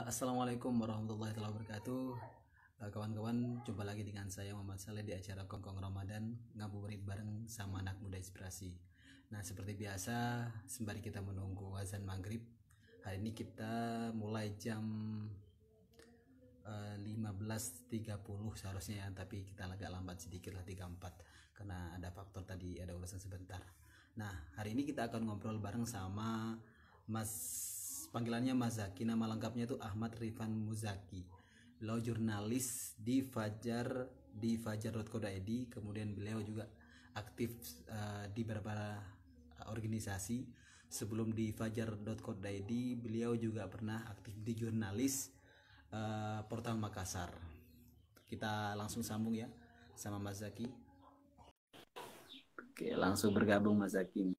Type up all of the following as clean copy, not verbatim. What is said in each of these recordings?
Assalamualaikum warahmatullahi wabarakatuh. Kawan-kawan, jumpa lagi dengan saya Muhammad Saleh di acara Kongkong Ramadan ngabuburit bareng sama anak muda inspirasi. Nah, seperti biasa, sembari kita menunggu azan maghrib, hari ini kita mulai jam 15.30 seharusnya ya, tapi kita agak lambat sedikit lah 34 karena ada faktor tadi, ada urusan sebentar. Nah, hari ini kita akan ngobrol bareng sama Mas, panggilannya Mas Zaki, nama lengkapnya itu Ahmad Rifan Muzaki. Beliau jurnalis di fajar.co.id, kemudian beliau juga aktif di beberapa organisasi. Sebelum di fajar.co.id, beliau juga pernah aktif di jurnalis Portal Makassar. Kita langsung sambung ya sama Mas Zaki. Oke, langsung bergabung Mas Zaki.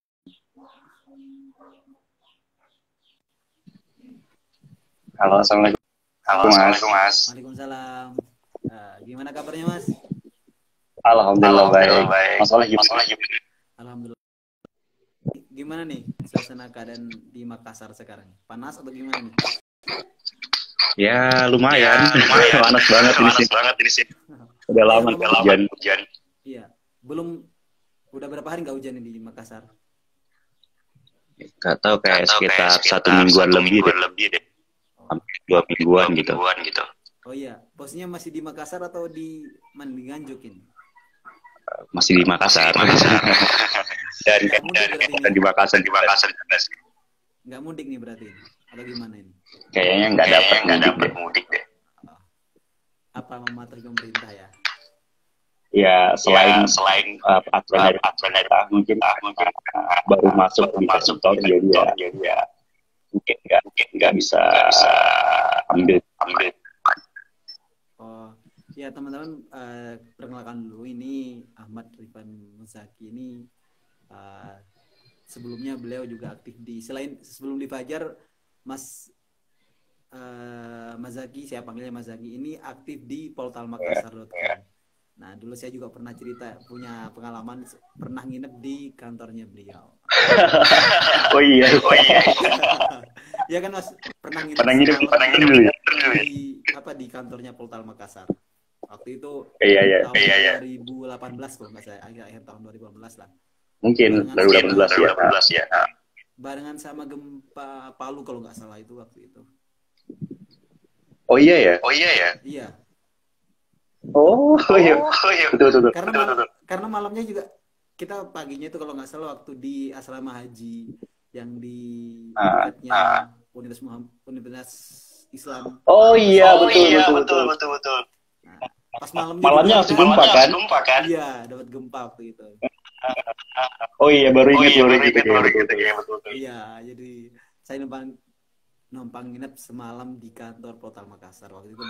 Halo, assalamualaikum. Assalamualaikum Mas. Waalaikumsalam. Gimana kabarnya Mas? Alhamdulillah baik. Masalah gimana? Alhamdulillah. Gimana nih suasana keadaan di Makassar sekarang? Panas atau gimana nih? Ya lumayan. Panas banget ini sih. Udah lama hujan. Iya. Udah berapa hari nggak hujan di Makassar? Gak tahu kayak sekitar 1 mingguan lebih deh. Hampir 2 mingguan gitu. Oh iya, posnya masih di Makassar atau di Nganjuk ini? Masih di Makassar. dan di Makassar. Nggak mudik nih berarti? Atau gimana ini? Kayaknya nggak dapat mudik deh. Apa mematuhi pemerintah ya? Ya selain aturan dari mungkin baru masuk di kantor jadi ya mungkin nggak bisa ambil. Oh ya teman-teman, perkenalkan dulu, ini Ahmad Rifan Muzaki ini sebelumnya beliau juga aktif sebelum di Fajar, Mas Zaki, saya panggilnya Mas Zaki, ini aktif di portalmakassar.com. Nah, dulu saya juga pernah punya pengalaman pernah nginep di kantornya beliau. Oh iya. Ya kan Mas, pernah nginep di kantornya Portal Makassar. Waktu itu tahun 2018 kalau nggak saya, akhir tahun 2018 lah. Mungkin 2018 ya. Barengan sama gempa Palu kalau nggak salah itu waktu itu. Oh iya ya. Iya. Oh iya. Betul. Karena malamnya juga kita paginya itu kalau nggak salah waktu di asrama haji yang di dekatnya Universitas Islam. Oh iya, betul. Nah, pas malamnya langsung gempa kan? Iya, dapat gempa waktu itu. Oh iya, baru ingat betul. Iya, jadi saya numpang nginep semalam di kantor Portal Makassar. Waktu itu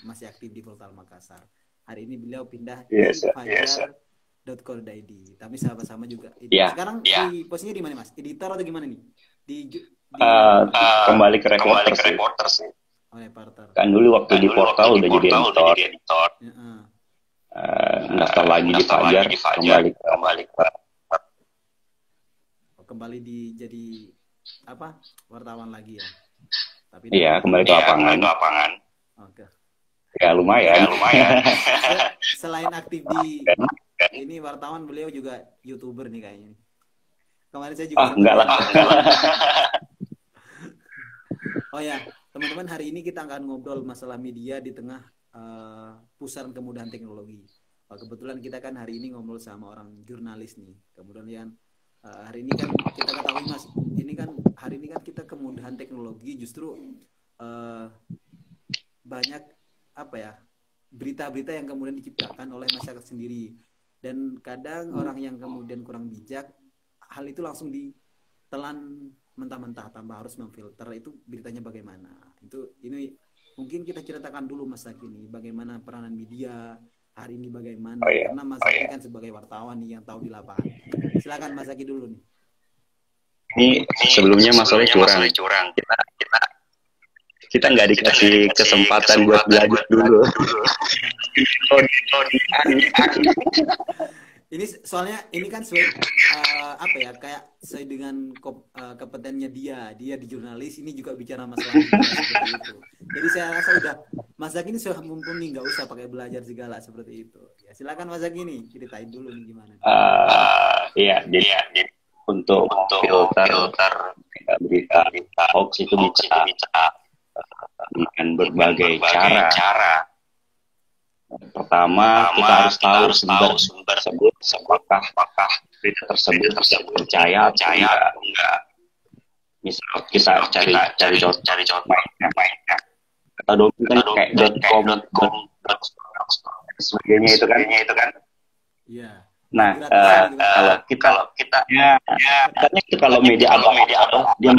masih aktif di Portal Makassar. Hari ini beliau pindah di fajar.co.id. Tapi sama-sama juga. Sekarang di posisinya di mana Mas? Editor atau gimana nih? Kembali ke reporter sih. Oh, reporter. Kan dulu waktu di portal udah jadi editor. Daftar lagi di Fajar, kembali jadi apa? Wartawan lagi ya. Tapi iya, kembali ke lapangan. Oke. Ya lumayan. Selain aktif di ini wartawan, beliau juga YouTuber nih kayaknya. Kemarin saya juga enggak lah. Oh ya, teman-teman, hari ini kita akan ngobrol masalah media di tengah pusaran kemudahan teknologi. Kebetulan kita kan hari ini ngobrol sama orang jurnalis nih. Kemudian hari ini kan kita ketahui Mas, hari ini kan kita kemudahan teknologi justru banyak berita-berita yang kemudian diciptakan oleh masyarakat sendiri, dan kadang orang yang kemudian kurang bijak hal itu langsung ditelan mentah-mentah tanpa harus memfilter itu beritanya bagaimana. Ini mungkin kita ceritakan dulu Mas Zaki nih, bagaimana peranan media hari ini bagaimana. Karena Mas Zaki kan sebagai wartawan nih yang tahu di lapangan. Silakan Mas Zaki dulu nih. Ini sebelumnya masalahnya curang. Kita nggak dikasih kesempatan buat belajar dulu. Ini soalnya ini kan kayak sesuai dengan kompetennya dia di jurnalis, ini juga bicara masalah media seperti itu. saya rasa udah masa kini sudah mumpuni, nggak usah pakai belajar segala seperti itu. Ya silakan masa kini ceritain dulu nih gimana. Iya, jadi untuk filter berita hoax itu bisa dengan berbagai cara. Pertama, kita harus tahu sumber tersebut, apakah berita tersebut bisa percaya atau enggak. Misal kita cari contoh mainnya atau domain kayak .com sebagainya itu kan. Iya. Nah, kalau kita kalau media apa dia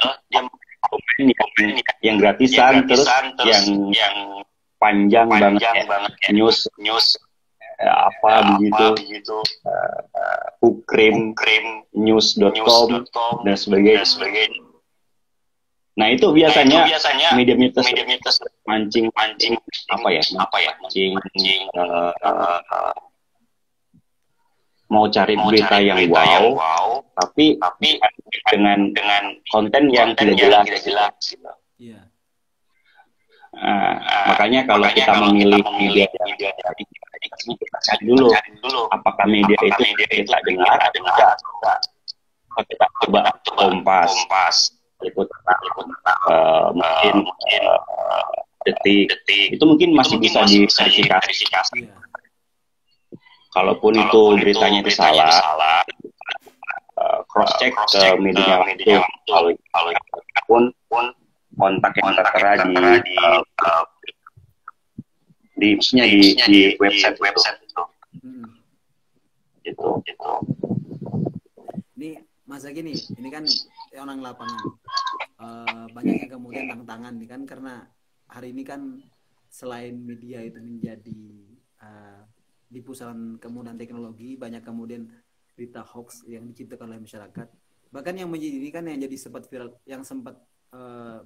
yang gratisan terus yang panjang banget news apa begitu ukrim news.com dan sebagainya. Nah itu biasanya media mancing mau cari berita yang wow, tapi dengan konten yang tidak jelas. Iya. Makanya kalau kita memilih media kita cari dulu apakah media itu kita dengar kita coba Kompas mungkin Detik itu mungkin masih bisa diverifikasi. Kalaupun itu beritanya itu salah, cross check ke media itu pun kontak yang tertera di website itu. Gitu. Ini masa gini, ini kan orang lapangan banyak yang kemudian tantangan nih kan, karena hari ini kan selain media itu menjadi di pusaran kemudahan teknologi, banyak kemudian berita hoax yang diciptakan oleh masyarakat. Bahkan yang menjadi ini kan yang jadi sempat viral, yang sempat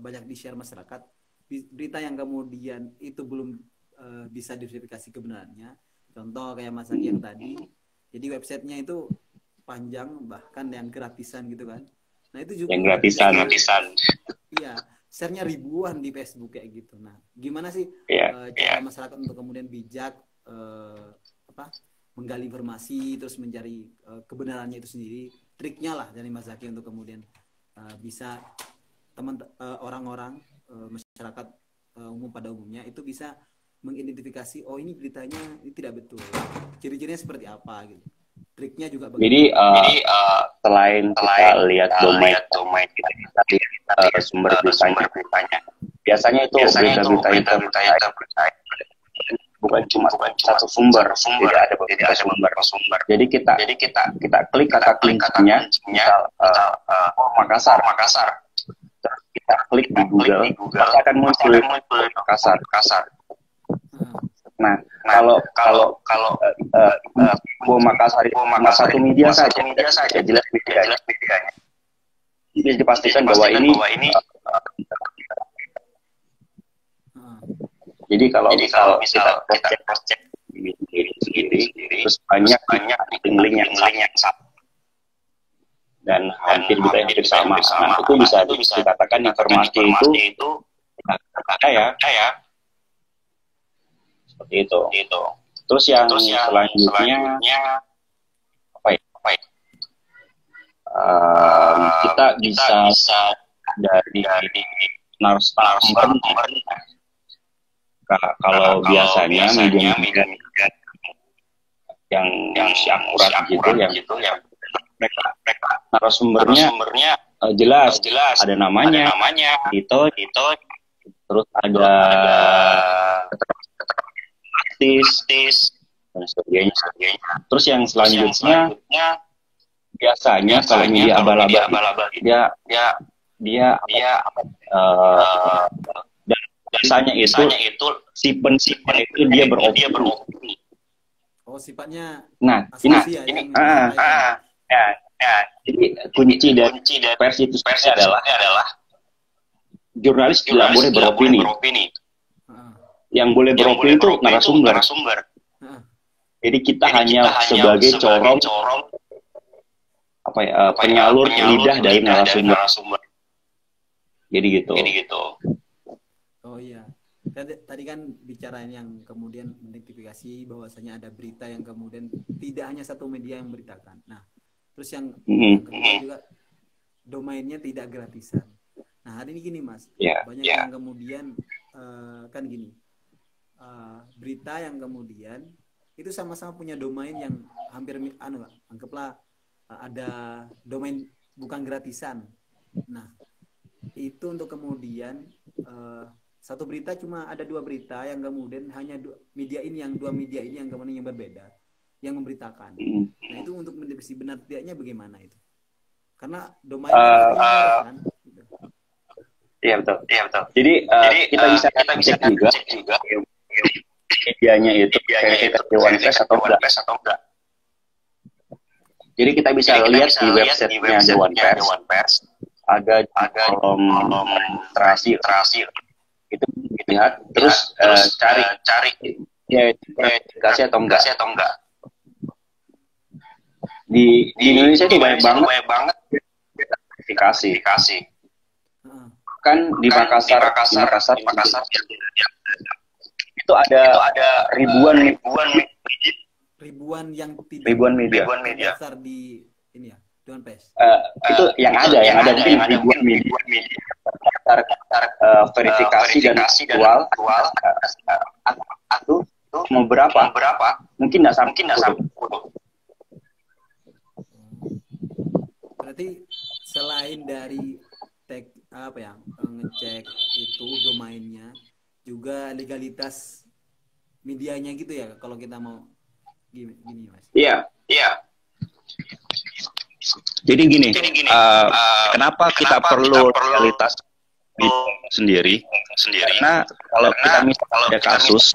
banyak di-share masyarakat, berita yang kemudian itu belum bisa diverifikasi kebenarannya. Contoh kayak Mas Aki yang tadi, jadi websitenya itu panjang, bahkan yang gratisan gitu kan. Nah itu juga yang gratisan. Iya, share-nya ribuan di Facebook kayak gitu. Nah, gimana sih cara masyarakat untuk kemudian bijak menggali informasi terus mencari kebenarannya itu sendiri, triknya lah dari Mas Zaki untuk kemudian bisa orang-orang masyarakat umum pada umumnya itu bisa mengidentifikasi, oh ini beritanya ini tidak betul, ciri-cirinya seperti apa gitu, triknya juga bagaimana. Jadi selain kita lihat domain kita lihat sumber beritanya. Biasanya itu berita-berita yang terpercaya bukan cuma satu sumber, tidak ada beberapa sumber. Jadi kita klik kata kuncinya, misal Makassar. Terus kita klik di Google, pasti akan muncul Makassar. Nah, kalau Makassar itu satu media saja jelas bedanya. Jadi dipastikan bahwa ini jadi kalau misal kita cross check sendiri, terus banyak link yang sama dan hampir sama. Nah, itu bisa dikatakan informasi itu percaya. Seperti itu. Terus yang selanjutnya apa ya? Kita bisa dari narasumber. Kalau biasanya media yang akurat gitu, yang mereka narasumbernya jelas ada namanya, Tito, terus ada artis dan sebagainya. Terus yang selanjutnya biasanya kalau media abal-abal dia dan biasanya itu si pensipan itu dia beropini. Oh, sifatnya ini jadi kunci dari pers itu adalah jurnalis tidak boleh beropini. Yang boleh beropini itu narasumber. Jadi kita hanya sebagai corong penyalur lidah dari narasumber. Jadi gitu. Oh iya. Tadi kan bicarain yang kemudian mengidentifikasi bahwasanya ada berita yang kemudian tidak hanya satu media yang memberitakan. Nah, terus yang kedua juga domainnya tidak gratisan. Nah, hari ini gini Mas, banyak yang kemudian kan gini, berita yang kemudian itu sama-sama punya domain yang hampir anggaplah ada domain bukan gratisan. Nah, itu untuk kemudian satu berita cuma ada dua berita yang kemudian hanya dua media ini yang kemudian yang berbeda yang memberitakan. Nah, itu untuk mendeteksi benar tidaknya bagaimana itu? Karena domain kan. Gitu. Iya betul. Jadi kita bisa cek juga medianya itu verifikasi Dewan Pers atau enggak. Jadi kita bisa lihat di websitenya Dewan Pers ada kolom terakhir itu lihat terus cari ya verifikasi atau enggak. Di Indonesia itu banyak banget verifikasi. Kan di Makassar itu ada ribuan media besar di ini ya Dewan Pers. Itu yang ada mungkin ribuan media verifikasi dan aktual itu mau berapa mungkin nggak sampai. Berarti selain dari ngecek itu domainnya juga legalitas medianya gitu ya kalau kita mau gini Mas. Iya. Jadi gini, kenapa kita perlu legalitas sendiri? Karena kalau kita misalnya ada kasus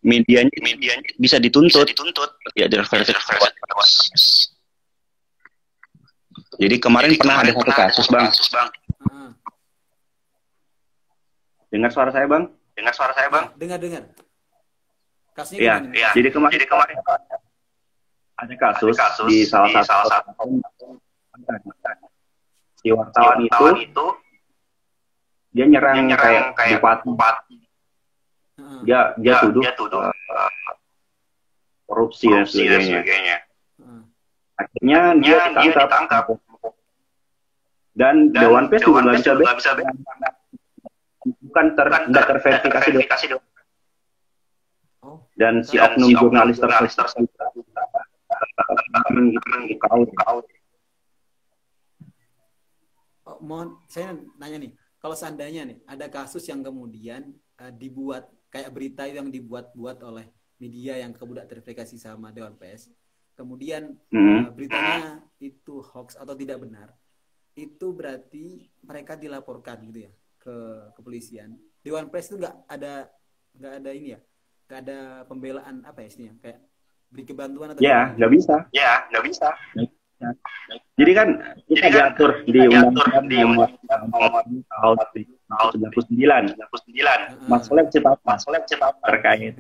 medianya bisa dituntut ya diverifikasi. Jadi kemarin pernah ada satu kasus, Bang. Dengar suara saya, Bang? Dengar. Iya. Jadi kemarin ada kasus di salah satu si wartawan itu dia nyerang kayak bupati. Dia tuduh korupsi dan sebagainya. Akhirnya dia ditangkap. Dan Dewan Pers juga nggak bisa tidak terverifikasi dong. Dan si oknum jurnalis tersebut mohon saya nanya nih, kalau seandainya nih ada kasus yang kemudian dibuat kayak berita yang dibuat-buat oleh media yang kemudian terverifikasi sama Dewan Pers, kemudian beritanya itu hoax atau tidak benar, itu berarti mereka dilaporkan gitu ya ke kepolisian. Dewan Pers itu nggak ada ini ya, nggak ada pembelaan apa ya istilahnya, kayak beri kebantuan atau nggak bisa. Jadi kan kita diatur di Undang-Undang Nomor tahun 1999 masalah cepat terkait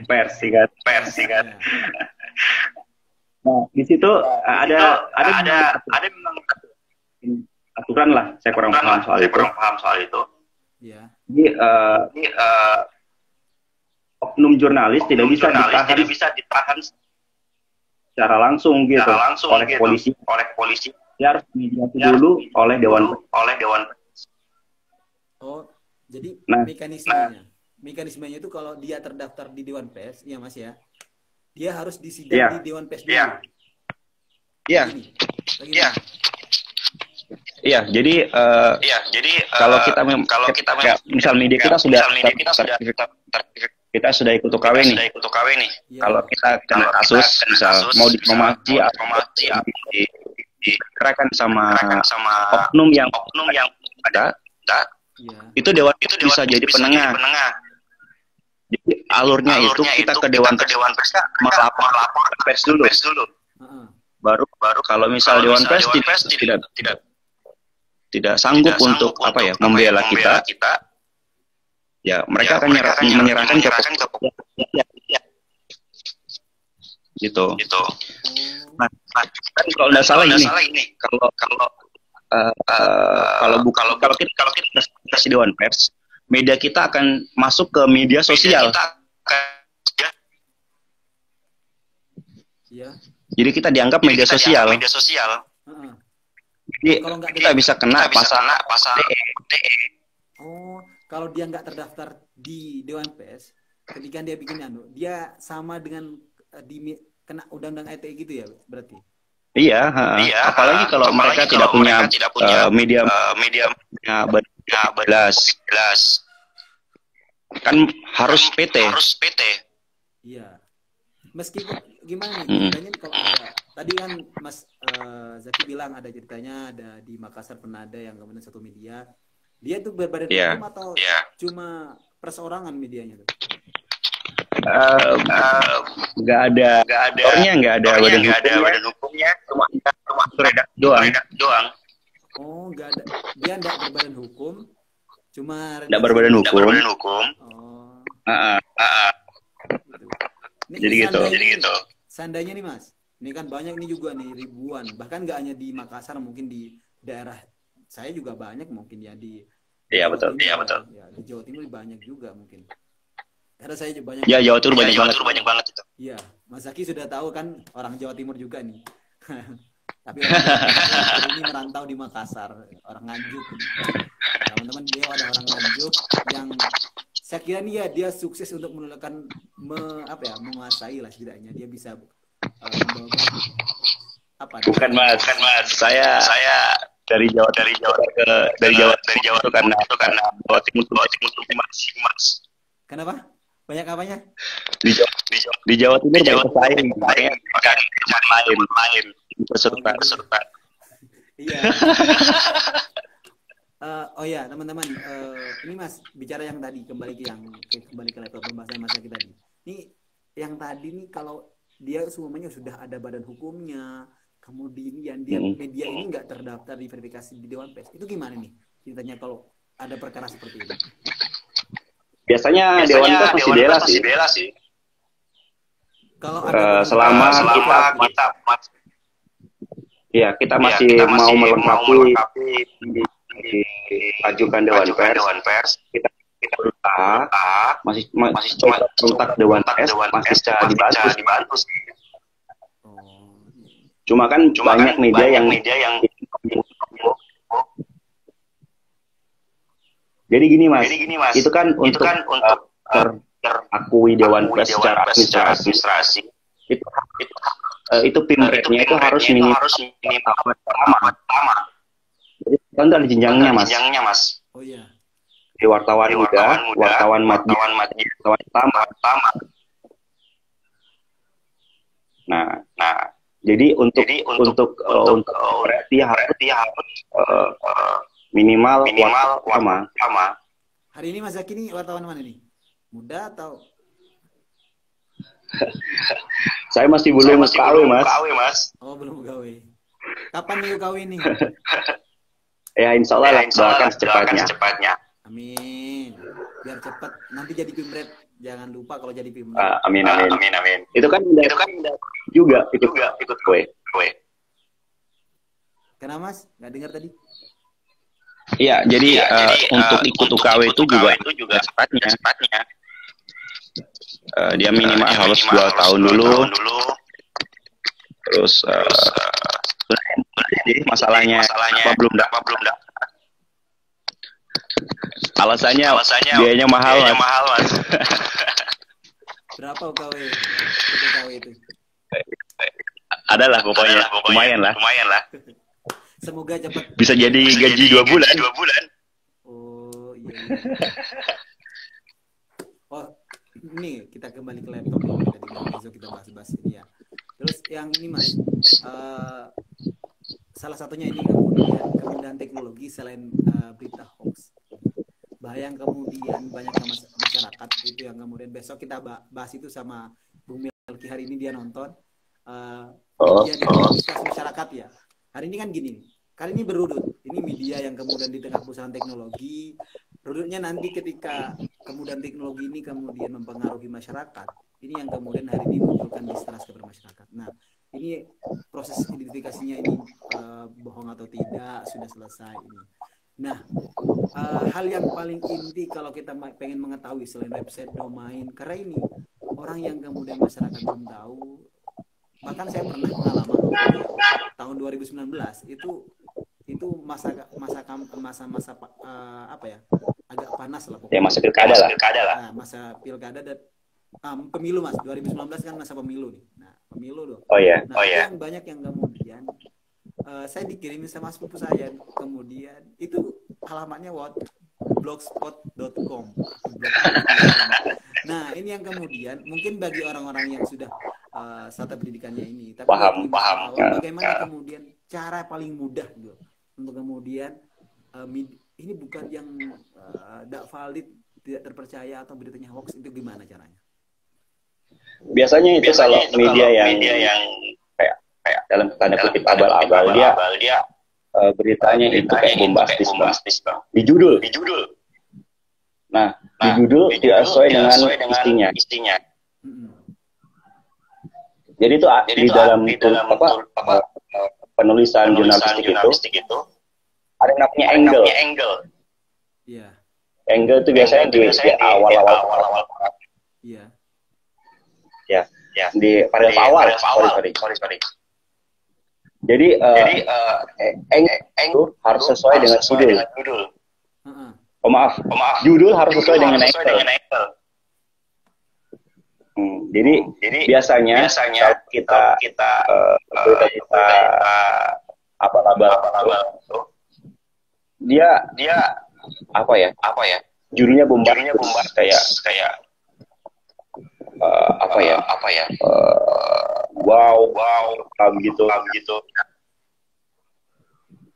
pers kan. Nah, di situ ada memang aturan lah, saya kurang paham soal itu. Ya. Jadi oknum jurnalis tidak bisa ditahan secara langsung gitu oleh polisi. Dia harus mediasi dulu oleh Dewan Pers. Oh, jadi mekanismenya itu kalau dia terdaftar di Dewan Pers, ya Mas ya, dia harus disidang di Dewan Pers dulu. Iya, jadi kalau kita misal media kita sudah ikut UKW nih. Kalau kita kena kasus, misal mau diplomasi atau dikerahkan sama oknum yang ada, itu Dewan bisa jadi penengah. Jadi alurnya itu kita ke Dewan Pers melapor pers dulu. Baru kalau misal Dewan Pers tidak sanggup untuk membela kita, ya mereka akan menyerahkan ke gitu. Nah, kan kalau nggak salah ini, kalau kalau kita kasih Dewan Pers, media kita akan masuk ke media sosial. Iya. Jadi kita dianggap media sosial. Jadi Kalau nggak kita bisa kena pasal DE. Oh, kalau dia nggak terdaftar di Dewan Pers, ketika dia bikin dia sama dengan kena undang-undang ITE gitu ya berarti. Iya, apalagi kalau mereka tidak punya media jelas. Kan harus PT. Iya. Meskipun gimana nih ceritanya kalau ada, tadi kan Mas Zaki bilang ada ceritanya ada di Makassar pernah ada yang kemudian satu media dia tuh berbadan hukum atau cuma perseorangan medianya tuh? Nggak ada badan hukumnya, cuma redaksi doang. Oh, nggak ada, dia nggak berbadan hukum, cuma nggak berbadan hukum. Oh. Gitu. Jadi gitu. Seandainya nih Mas, ini kan banyak nih juga nih ribuan, bahkan nggak hanya di Makassar, mungkin di daerah saya juga banyak mungkin ya di Jawa Timur. Ya, di Jawa Timur banyak juga mungkin. Karena saya juga banyak. Ya, Jawa Timur banyak banget itu. Iya, Mas Zaki sudah tahu kan orang Jawa Timur juga nih. Tapi orang ini merantau di Makassar, orang Nganjuk. Teman-teman, dia ada orang Nganjuk yang saya kira nih ya dia sukses untuk menulakan menguasai lah setidaknya dia bisa membawa bukan mas saya dari Jawa itu karena Jawa Timur mas. Kenapa? Banyak apanya? Di Jawa Timur banyak lain peserta. Iya. Oh ya teman-teman, ini Mas bicara yang tadi kembali ke laptop pembahasan Mas Zaki tadi. Ini yang tadi nih kalau dia semuanya sudah ada badan hukumnya, kemudian dia media ini nggak terdaftar di verifikasi di Dewan Pers, itu gimana nih ceritanya kalau ada perkara seperti ini? Biasanya Dewan Pers masih bela sih. Kalau ada selama kita masih mau melengkapi ajukan Dewan Pers, kita berusaha masih kontak Dewan Pers masih bisa dibantu. Cuma kan banyak media yang jadi gini mas, itu kan untuk terakui Dewan Pers secara administrasi itu PIM rate-nya itu harus minimal pertama. Jadi kan ada jenjangnya mas. Oh iya. Di wartawan muda, wartawan madya, wartawan pertama. Nah, jadi untuk berarti harus minimal pertama. Hari ini Mas Zaki ini wartawan mana nih? Muda atau? Saya masih belum kawin mas. Oh belum kawin. Kapan nih kawin nih? Ya insya Allah doakan secepatnya. Amin. Biar cepat. Nanti jadi pimret. Jangan lupa kalau jadi pimret. Amin. Itu kan juga ikut kue. Kenapa mas? Nggak dengar tadi? Iya. Jadi untuk ikut UKW itu juga cepatnya. Dia minimal harus 2 tahun dulu. Terus jadi masalahnya apa belum dak. Alasannya biayanya mahal mas. Berapa UKW itu? Adalah pokoknya lumayan lah. Semoga cepat. Bisa jadi gaji 2 bulan. Oh iya. Oh ini kita kembali ke laptop ya. Tadi besok kita bahas ini ya. Terus yang ini mas, salah satunya ini kemudian teknologi selain berita hoax. Yang kemudian banyak masyarakat itu yang kemudian besok kita bahas itu sama Bung Melki. Hari ini dia nonton media di masyarakat ya. Hari ini kan gini, kali ini berudut. Ini media yang kemudian di tengah perusahaan teknologi, rudutnya nanti ketika kemudian teknologi ini kemudian mempengaruhi masyarakat. Ini yang kemudian hari ini memunculkan distrust kepada masyarakat. Nah, ini ini proses identifikasinya ini bohong atau tidak sudah selesai ini. Nah, hal yang paling inti kalau kita pengen mengetahui selain website, domain, karena ini orang yang kemudian masyarakat belum tahu, bahkan saya pernah pengalaman tahun 2019 itu masa apa ya, agak panas lah pokoknya. Ya masa pilkada lah. Nah, masa pilkada dan pemilu Mas, 2019 kan masa pemilu nih. Nah, pemilu loh. Oh iya. Nah, yang banyak yang kemudian saya dikirimin sama sepupu saya, kemudian itu alamatnya blogspot.com. Nah, ini yang kemudian mungkin bagi orang-orang yang sudah startup pendidikannya ini, tapi paham. Bagaimana kemudian cara paling mudah gitu untuk kemudian ini bukan yang tidak valid, tidak terpercaya atau beritanya hoax, itu gimana caranya? Biasanya itu kalau media yang kayak dalam tanda kutip abal-abal, dia beritanya itu kayak bombastis bang. Di judul. Nah, di judul tidak sesuai dengan istinya. Jadi itu di dalam penulisan jurnalistik itu ada yang namanya angle. Iya. Angle itu biasanya di awal-awal. Iya. Ya, di awal. Sorry. Jadi itu harus sesuai dengan judul. Oh maaf, judul harus sesuai dengan angle. Jadi biasanya kalau kita abal-abal itu dia apa ya? Judulnya bombastis kayak wow begitu.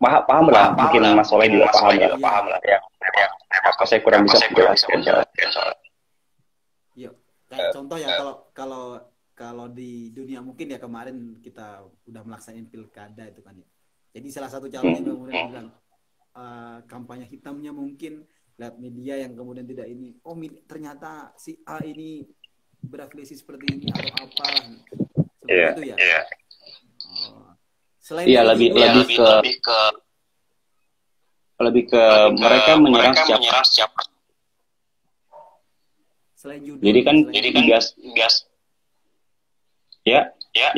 Paham lah, mungkin Mas Soleh juga paham lah. Ya, apa saya kurang bisa menjelaskan. Iya, kayak contoh ya, kalau di dunia mungkin ya, kemarin kita udah melaksanain pilkada itu kan ya. Jadi salah satu calon yang kemudian bilang kampanye hitamnya mungkin lihat media yang kemudian tidak ini, ternyata si A ini berafiliasi seperti ini atau apalah seperti itu ya. Selain lebih ke mereka menyerang siapa. Selain judul. Jadi kan gas. Ya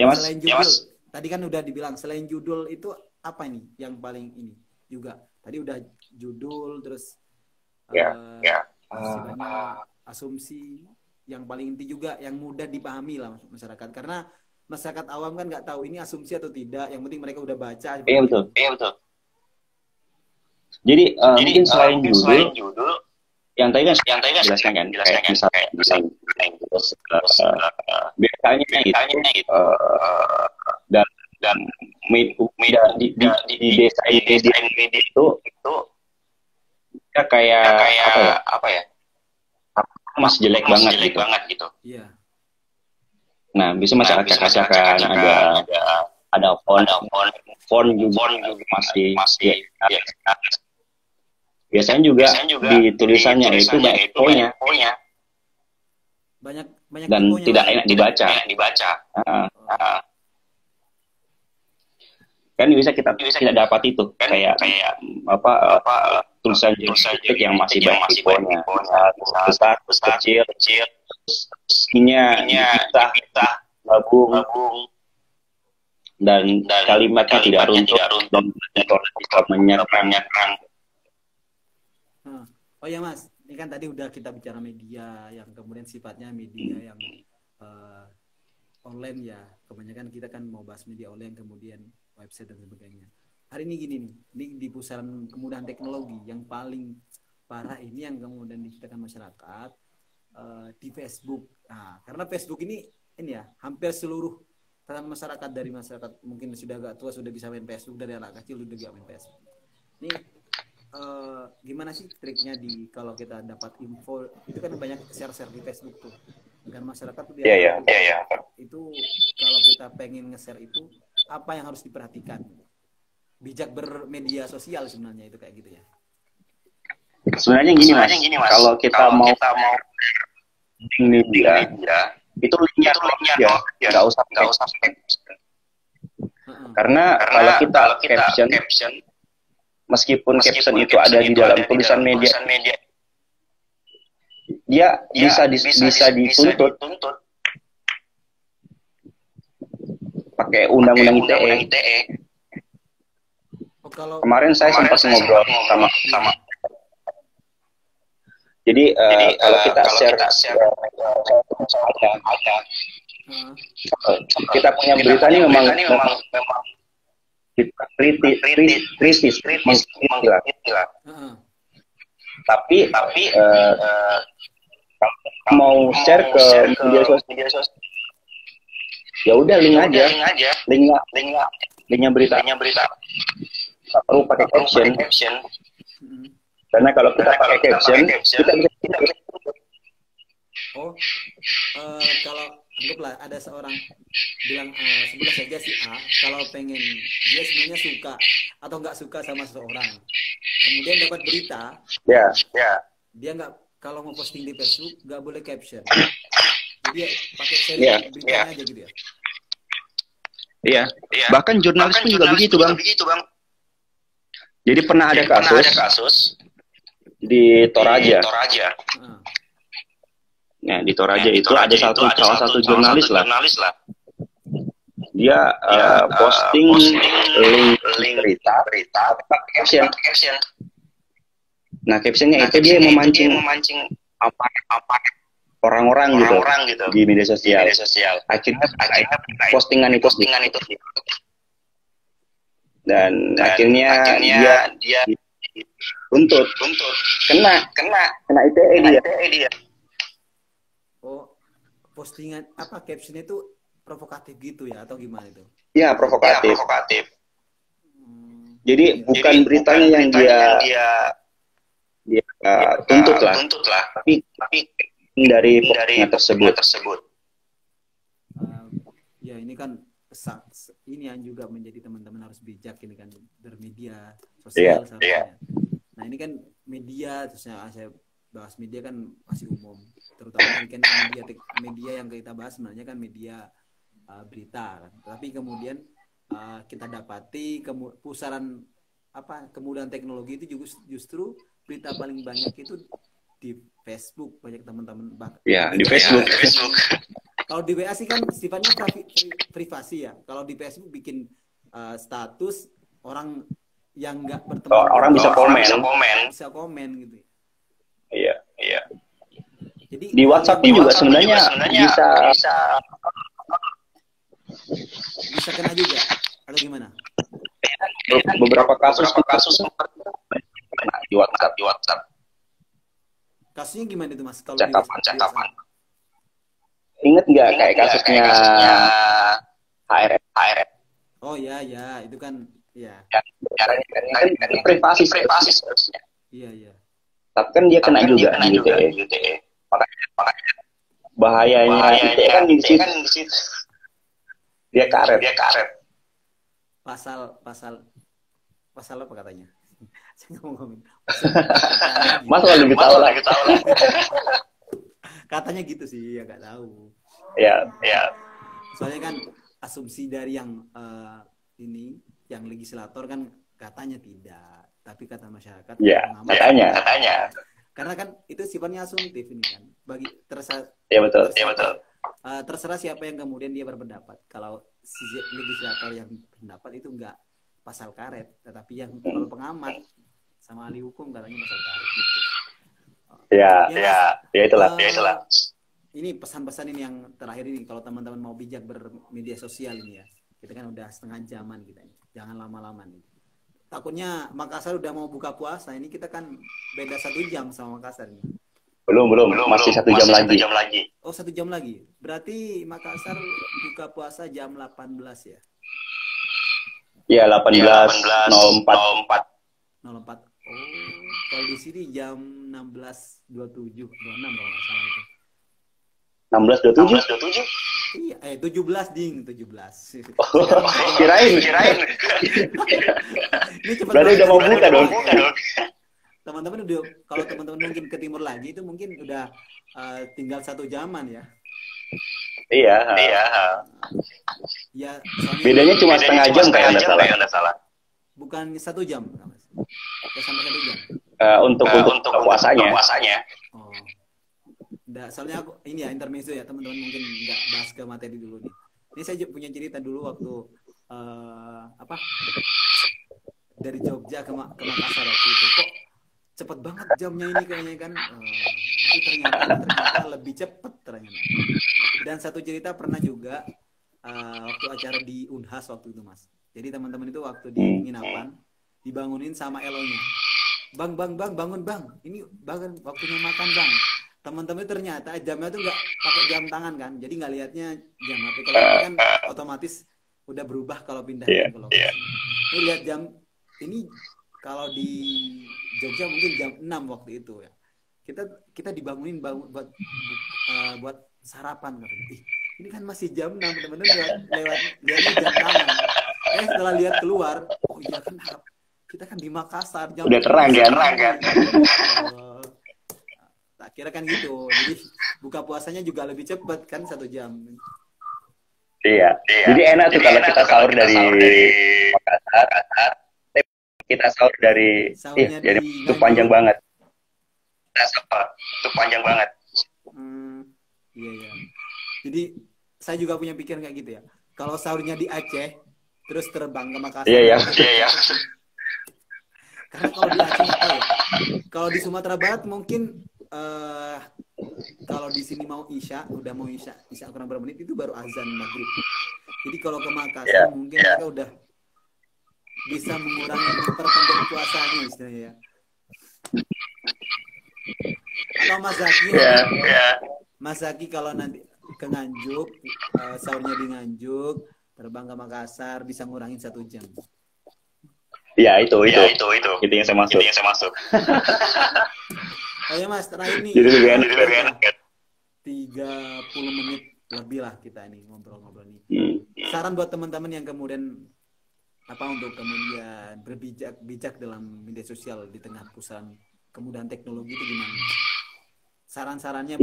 Mas. Selain judul, tadi kan udah dibilang selain judul itu apa ini yang paling ini juga. Tadi udah judul, terus asumsi yang paling inti juga yang mudah dipahami lah masyarakat, karena masyarakat awam kan nggak tahu ini asumsi atau tidak, yang penting mereka udah baca. Iya betul. Jadi mungkin selain judul yang tadi kan jelaskan kan kayak misalnya biasanya gitu dan media di desa itu kayak apa ya masih jelek banget gitu. Iya. Nah, bisa masyarakat kan ada font juga masih ya. Biasanya juga di tulisannya itu banyak poinnya. Banyak dan tidak enak dibaca. Kan bisa kita tidak dapat itu kayak tulisan jurnalistik yang masih banyak poinnya, besar, kecil, kita gabung dan kalimatnya tidak runtuh dan menyerang. Oh ya Mas, ini kan tadi udah kita bicara media yang kemudian sifatnya media yang online ya. Kebanyakan kita kan mau bahas media online, kemudian website dan sebagainya. Hari ini gini nih, ini di pusaran kemudahan teknologi yang paling parah ini yang kemudian diciptakan masyarakat di Facebook. Nah, karena Facebook ini ya hampir seluruh masyarakat, dari masyarakat mungkin sudah agak tua sudah bisa main Facebook, dari anak kecil sudah bisa main Facebook. Ini gimana sih triknya kalau kita dapat info itu kan banyak share di Facebook tuh, dan masyarakat tuh itu kalau kita pengen nge-share itu apa yang harus diperhatikan? Bijak bermedia sosial sebenarnya itu kayak gitu ya. Sebenarnya gini Mas, kalau kita mau media itu linknya nggak usah Karena kalau kita caption, meskipun caption itu ada di dalam tulisan media, dia bisa dituntut pakai undang-undang ITE. Kemarin saya sempat ngobrol sama. Jadi kalau kita share kita punya berita ini memang kritis. Tapi mau share ke media sosial, ya udah link aja, linknya berita. Nggak perlu pakai caption. Karena kalau kita pakai caption, kita bisa. Kalau anggaplah ada seorang bilang sebut saja si A, kalau pengen dia sebenarnya suka atau nggak suka sama seseorang, kemudian dapat berita, dia nggak, kalau mau posting di Facebook nggak boleh caption, jadi pakai share beritanya aja gitu ya. Iya. Bahkan jurnalis pun juga begitu, Bang. Jadi pernah ada kasus di Toraja. Nah, di Toraja itu ada salah satu jurnalis lah. Dia posting link berita caption. Nah, captionnya itu dia memancing apa orang-orang gitu di media sosial. Akhirnya postingan itu. Dan akhirnya dia tuntut kena ITE dia. Postingan apa captionnya itu provokatif gitu ya atau gimana itu? Ya, provokatif. Jadi bukan beritanya yang dia tuntut lah, tapi dari postingan tersebut. Ya ini kan ini yang juga menjadi teman-teman harus bijak ini kan bermedia sosial seharusnya. Nah ini kan media, terusnya saya bahas media kan masih umum, terutama ini kan media yang kita bahas sebenarnya kan media berita kan. Tapi kemudian kita dapati pusaran kemudahan teknologi itu justru berita paling banyak itu di Facebook, banyak teman-teman di Facebook. Kalau di WA sih kan sifatnya privasi ya. Kalau di Facebook bikin status, orang yang nggak bertemu orang bisa komen gitu. Iya. Jadi di WhatsApp pun juga sebenarnya bisa kena juga atau gimana? Beberapa kasus di WhatsApp. Kasusnya gimana itu, Mas? Kalau cakapan. Ingat nggak kayak kasusnya HRS? Oh ya, itu kan ya. Kan privasi seharusnya. Iya. Tapi kan dia kena juga di UTE. Makanya bahayanya ITE kan di situ. Dia karet. Pasal apa katanya? Saya nggak mau ngomong. Mas lebih tahu lah. Katanya gitu sih, ya nggak tahu. Ya. Soalnya kan asumsi dari yang yang legislator kan katanya tidak, tapi kata masyarakat. Ya, katanya. Karena kan itu sifatnya asumtif ini kan. Betul. Terserah siapa yang kemudian dia berpendapat. Kalau si legislator yang berpendapat itu enggak pasal karet, tetapi yang kalau pengamat sama ahli hukum katanya pasal karet gitu. Ya itulah. Ini pesan-pesan ini yang terakhir ini, kalau teman-teman mau bijak bermedia sosial ini ya, kita kan udah setengah jaman kita ini, jangan lama-lama nih. Takutnya Makassar udah mau buka puasa, ini kita kan beda 1 jam sama Makassar ini. Belum, masih 1 jam lagi. Oh, 1 jam lagi. Berarti Makassar buka puasa jam 18 ya? Iya, 18.04. Oh, kalau di sini jam 16.27, 26 kalau nggak salah itu. 16.27? Iya, 17 ding, 17. Kirain. Ini cepat berarti udah mau buka dong. Teman-teman kalau teman-teman mungkin ke timur lagi itu mungkin udah tinggal 1 jaman ya. Iya. Ya, Bedanya cuma setengah jam kayak nggak salah. Bukan 1 jam, Mas. Ya, sampai 1 jam. Untuk puasanya. Oh. Soalnya aku ini ya intermezzo ya, teman-teman mungkin nggak bahas ke materi dulu nih. Ini saya punya cerita dulu waktu dari Jogja ke Makassar waktu itu. Kok cepet banget jamnya ini kayaknya kan. Tapi ternyata lebih cepet ternyata. Dan satu cerita pernah juga waktu acara di Unhas waktu itu, Mas. Jadi teman-teman itu waktu di penginapan dibangunin sama Elonya. Bang, bangun bang. Ini bangun waktunya makan bang. Teman-teman ternyata jamnya tuh nggak pakai jam tangan kan. Jadi nggak lihatnya jam HP. Kalau kan otomatis udah berubah kalau pindah ke lokasi. Ini lihat jam ini kalau di Jogja mungkin jam 6 waktu itu ya. Kita dibangunin buat sarapan kan. Ini kan masih jam 6, benar-benar lihatnya jam tangan. Setelah lihat keluar, oh iya kan kita kan di Makassar jam udah terang kan. Tak kira kan gitu. Jadi buka puasanya juga lebih cepat kan 1 jam. Iya. Jadi enak tuh kalau kita sahur dari Makassar. Kita sahur dari itu panjang banget. Iya. Jadi saya juga punya pikiran kayak gitu ya. Kalau sahurnya di Aceh, terus terbang ke Makassar. Iya. Karena kalau di Aceh apa ya? Kalau di Sumatera Barat mungkin kalau di sini udah mau isya kurang berapa menit itu baru azan maghrib. Jadi kalau ke Makassar mungkin mereka udah bisa mengurangi memperpendek puasanya istilahnya ya. Kalau Mas Zaki kalau nanti ke Nganjuk, sahurnya di Nganjuk, terbang ke Makassar bisa ngurangin 1 jam. Ya itu yang saya masuk. Oh ya Mas, terakhir nih. Jadi lebih enak. 30 menit lebih lah kita ini ngobrol-ngobrol nih. Saran buat teman-teman yang kemudian untuk kemudian bijak dalam media sosial di tengah pusaran kemudahan teknologi itu gimana? Saran-sarannya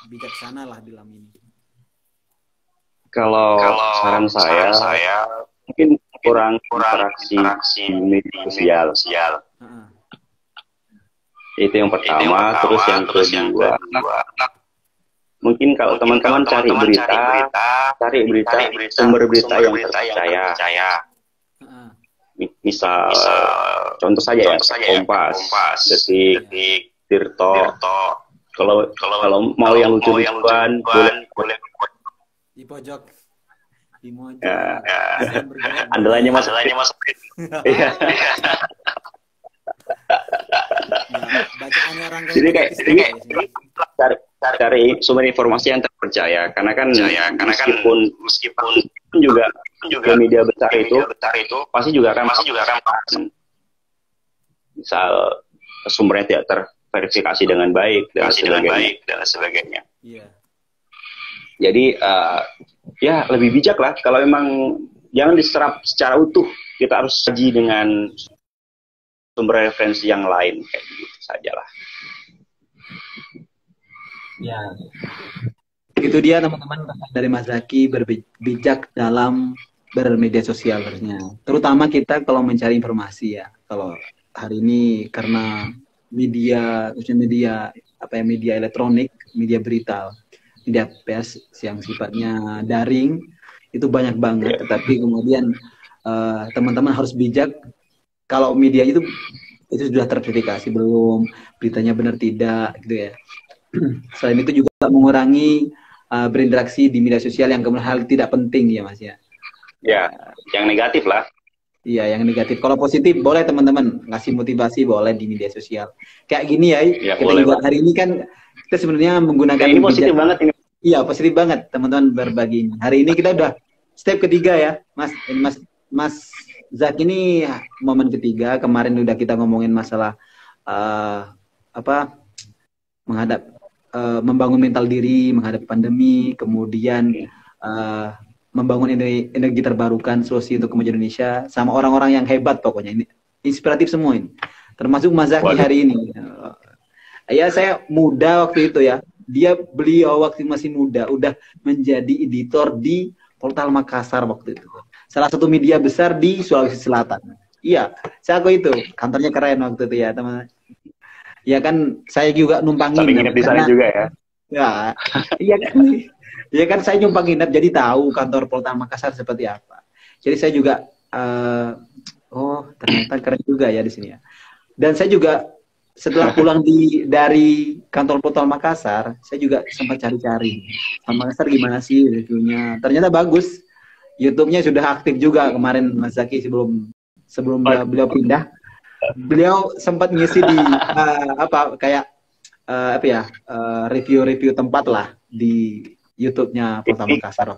bijaksana lah dalam ini. Kalau saran saya mungkin kurang interaksi di media sosial. Itu yang pertama. Terus yang kedua, mungkin kalau teman-teman cari berita sumber berita yang terpercaya. Misal contoh saja ya, Kompas, Detik, Tirto. Kalau mau yang lucu-lucuan boleh di pojok. Andalannya Mas. Iya. Bacaannya orang jadi kayak cari sumber informasi yang terpercaya, karena kan meskipun juga media besar itu pasti juga akan misal sumbernya tidak terverifikasi dengan baik dan sebagainya. Iya. Jadi ya lebih bijak lah, kalau memang jangan diserap secara utuh, kita harus kaji dengan sumber referensi yang lain, kayak gitu sajalah. Ya, itu dia teman-teman dari Mas Zaki, berbijak dalam bermedia sosial harusnya. Terutama kita kalau mencari informasi ya. Kalau hari ini karena media elektronik, media berita, media pers yang sifatnya daring itu banyak banget. Tetapi kemudian teman-teman harus bijak. Kalau media itu sudah terverifikasi belum, beritanya benar tidak, gitu ya. Selain itu juga mengurangi berinteraksi di media sosial yang kemudian hal tidak penting ya Mas ya. Ya, yang negatif lah. Iya, yang negatif. Kalau positif boleh teman-teman ngasih motivasi boleh di media sosial. Kayak gini ya kita buat hari ini kan kita sebenarnya menggunakan ini positif banget ini. Iya, positif banget teman-teman berbagi ini. Hari ini kita udah step ketiga ya, Mas. Ini Mas Zak ini momen ketiga. Kemarin udah kita ngomongin masalah membangun mental diri menghadapi pandemi, kemudian membangun energi terbarukan, solusi untuk kemajuan Indonesia, sama orang-orang yang hebat pokoknya. Ini inspiratif semua ini. Termasuk Mas Zaki hari ini. Ya, saya muda waktu itu ya. beliau waktu masih muda udah menjadi editor di Portal Makassar waktu itu. Salah satu media besar di Sulawesi Selatan. Iya, saya aku itu kantornya keren waktu itu ya teman. Ya kan saya juga numpang Sampai nginep nginep di sana karena juga ya. ya iya kan. Ya kan saya numpang nginep jadi tahu kantor Portal Makassar seperti apa. Jadi saya juga oh ternyata keren juga ya di sini ya. Dan saya juga setelah pulang dari kantor Portal Makassar, saya juga sempat cari-cari. Makassar gimana sih reviewnya? Ternyata bagus. YouTube-nya sudah aktif juga kemarin Mas Zaki sebelum beliau pindah. Beliau sempat ngisi di review-review tempat lah di YouTube-nya Portal Makassar.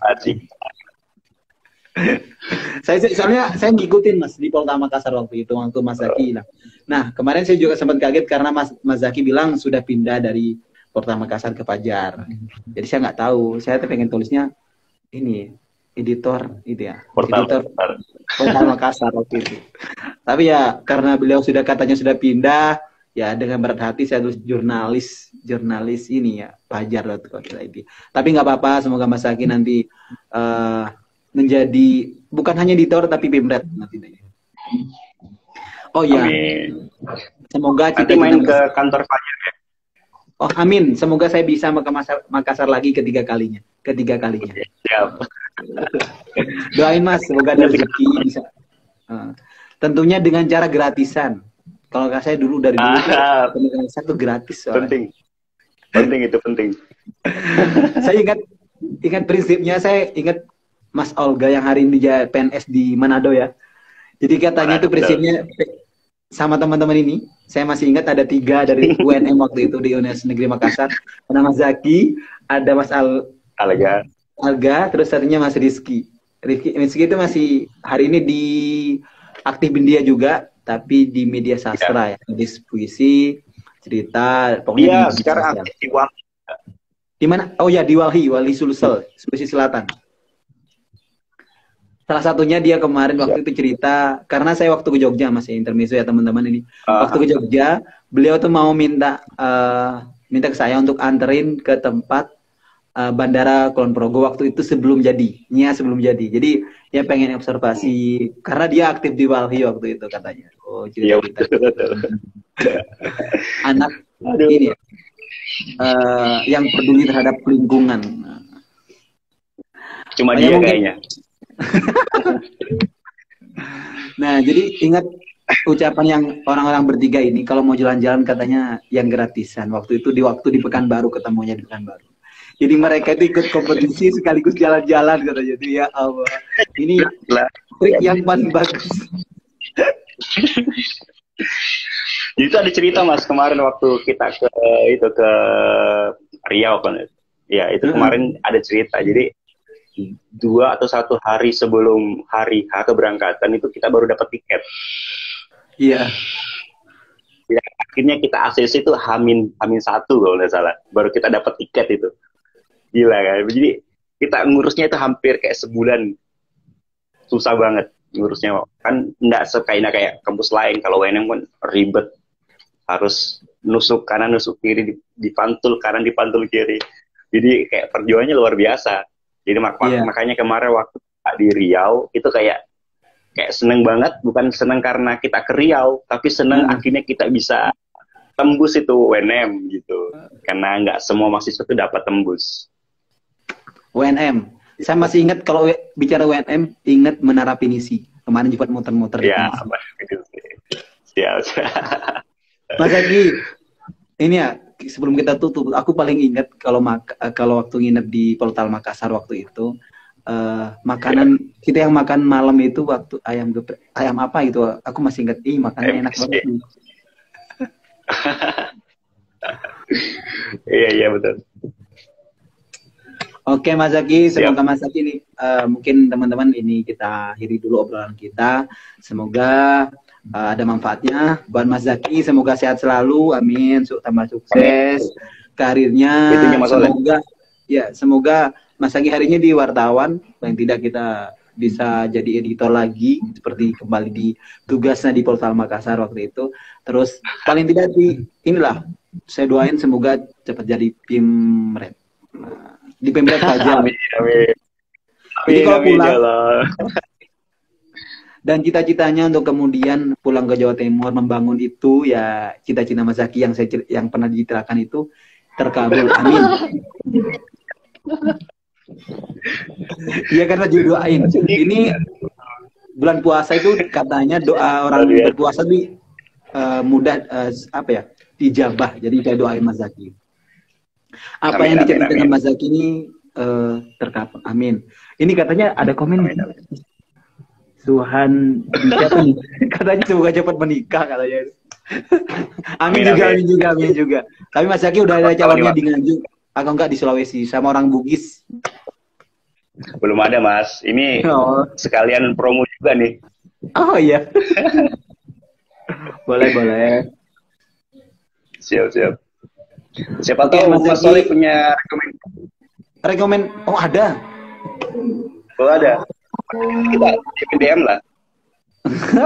Soalnya saya ngikutin Mas di Polta Makassar waktu itu waktu Mas Zaki. Nah kemarin saya juga sempat kaget karena Mas Zaki bilang sudah pindah dari Polta Makassar ke Fajar. Jadi saya nggak tahu. Saya tuh pengen tulisnya ini editor itu ya. Editor Polta Makassar waktu itu. Tapi ya karena beliau katanya sudah pindah, ya dengan berat hati saya tulis jurnalis ini ya Fajar.co.id. Tapi nggak apa-apa. Semoga Mas Zaki nanti menjadi bukan hanya editor tapi pimret nanti. Oh ya. Amin. Semoga nanti main ke kantor Fajar ya. Oh amin. Semoga saya bisa ke Makassar lagi ketiga kalinya. Siap. Doain Mas, semoga ada rezeki bisa. Tentunya dengan cara gratisan. Kalau saya dulu dari dulu satu gratis. Penting itu penting. Saya ingat prinsipnya, saya ingat Mas Olga yang hari ini PNS di Manado ya. Jadi katanya itu prinsipnya sama teman-teman ini. Saya masih ingat ada 3 dari UNM waktu itu di Universitas Negeri Makassar. Ada Mas Zaki, ada Mas Alga, terus satunya Mas Rizky. Rizky itu masih hari ini di aktif India juga, tapi di media sastra ya. Di puisi, cerita, pokoknya di sekarang aktif di Walhi. Di mana? Oh ya di Walhi Sulsel, Sulawesi Selatan. Salah satunya dia kemarin waktu itu cerita, karena saya waktu ke Jogja, masih intermezzo ya teman-teman ini. Waktu ke Jogja, beliau tuh mau minta ke saya untuk anterin ke tempat Bandara Kulon Progo waktu itu sebelum jadi. Jadi ya pengen observasi, karena dia aktif di Walhi waktu itu katanya. Oh cerita. Anak ini yang peduli terhadap lingkungan. Cuma dia kayaknya. Nah, jadi ingat ucapan yang orang-orang bertiga ini kalau mau jalan-jalan katanya yang gratisan. Waktu itu di Pekanbaru, ketemunya di Pekanbaru. Jadi mereka itu ikut kompetisi sekaligus jalan-jalan katanya. Jadi ya Allah, ini trik yang paling bagus. Jadi itu ada cerita Mas kemarin waktu kita ke Riau kan. Ya, itu kemarin ada cerita. Jadi 2 atau 1 hari sebelum hari H keberangkatan itu kita baru dapat tiket. Iya. Ya, akhirnya kita ACC itu Hamin 1 kalau nggak salah. Baru kita dapat tiket itu. Gila kan. Jadi kita ngurusnya itu hampir kayak sebulan. Susah banget ngurusnya. Kan nggak kayak kampus lain. Kalau UNM kan ribet. Harus nusuk kanan, nusuk kiri, dipantul kanan, dipantul kiri. Jadi kayak perjuangannya luar biasa. Jadi makanya kemarin waktu di Riau itu kayak seneng banget, bukan seneng karena kita ke Riau, tapi seneng akhirnya kita bisa tembus itu UNM gitu. Karena nggak semua mahasiswa itu dapat tembus. UNM, saya masih ingat kalau bicara UNM, ingat Menara Pinisi. Kemarin juga muter-muter. Ya, siap. Mas Zaki, ini ya. Sebelum kita tutup, aku paling ingat kalau waktu nginep di Poltal Makassar waktu itu, makanan kita yang makan malam itu waktu ayam apa gitu, aku masih ingat, makannya enak banget. Iya betul. Oke Mas Zaki, semoga Mas Zaki ini mungkin teman-teman ini kita akhiri dulu obrolan kita. Semoga ada manfaatnya buat Mas Zaki, semoga sehat selalu, amin, tambah sukses karirnya, semoga Mas Zaki hari ini di wartawan, paling tidak kita bisa jadi editor lagi, seperti kembali di tugasnya di Portal Makassar waktu itu, terus paling tidak saya doain semoga cepat jadi Pimret. Nah, di Pemret saja. Amin, amin. Jadi kalau Amin, pulang ya Allah. dan cita-citanya untuk kemudian pulang ke Jawa Timur membangun itu, ya cita-cita Mas Zaki yang pernah diceritakan itu terkabul. Amin. Iya, karena didoain. Ini bulan puasa itu katanya doa orang berpuasa lebih mudah apa ya, dijabah. Jadi saya doain Mas Zaki. Apa yang diceritakan Mas Zaki ini terkabul. Amin. Ini katanya ada komen. Tuhan siapa nih? Katanya semoga cepat menikah katanya. Amin, amin juga, amin juga. Tapi Mas Zaki udah ada calonnya di Nganjuk atau enggak di Sulawesi sama orang Bugis? Belum ada, Mas. Ini sekalian promo juga nih. Oh iya. Boleh, boleh. Siap, siap. Siapa tahu Mas Soleh punya rekomen. Oh, ada. Oh, ada. Kita DM lah.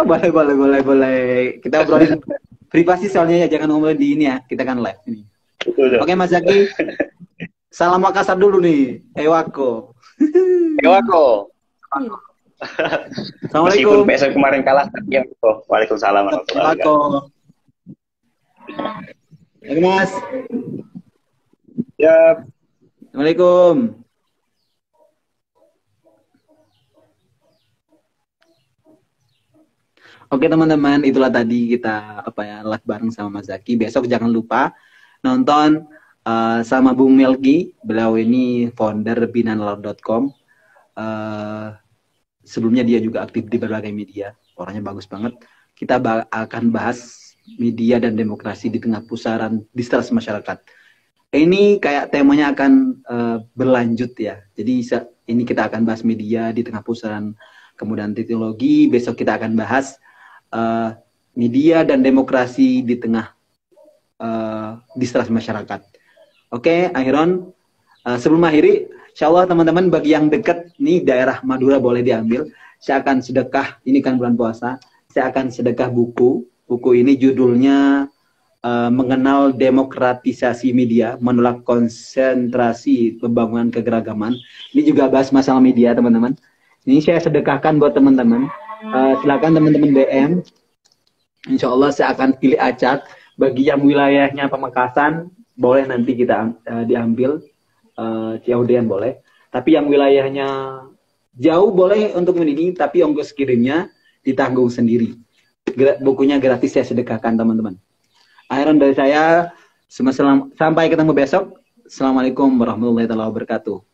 Boleh, boleh, boleh, boleh. Kita obrolin privasi soalnya, ya, jangan ngomongin di ini ya. Kita kan live ini. Oke, Mas Zaki. Salam Makassar dulu nih. Ewako. Ewako. Assalamualaikum. Meskipun PSM kemarin kalah, ya. Waalaikumsalam warahmatullahi wabarakatuh. Oke, Mas. Ya. Assalamualaikum. Oke teman-teman, itulah tadi kita live bareng sama Mas Zaki. Besok jangan lupa nonton sama Bung Melki. Beliau ini founder binanlor.com. Sebelumnya dia juga aktif di berbagai media. Orangnya bagus banget. Kita akan bahas media dan demokrasi di tengah pusaran distrust masyarakat. Ini kayak temanya akan berlanjut ya. Jadi ini kita akan bahas media di tengah pusaran kemudian teknologi. Besok kita akan bahas media dan demokrasi di tengah distrust masyarakat. Oke, akhiran sebelum akhiri, insya Allah teman-teman bagi yang dekat nih daerah Madura boleh diambil. Saya akan sedekah, ini kan bulan puasa, saya akan sedekah buku. Buku ini judulnya Mengenal Demokratisasi Media, Menolak Konsentrasi Pembangunan Kegeragaman. Ini juga bahas masalah media teman-teman. Ini saya sedekahkan buat teman-teman. Silakan teman-teman BM. Insya Allah saya akan pilih acak. Bagi yang wilayahnya Pamekasan, boleh nanti kita diambil. Ciaudean boleh. Tapi yang wilayahnya jauh boleh untuk ini, tapi ongkos kirimnya ditanggung sendiri. Bukunya gratis saya sedekahkan teman-teman. Akhiran dari saya, sampai ketemu besok. Assalamualaikum warahmatullahi wabarakatuh.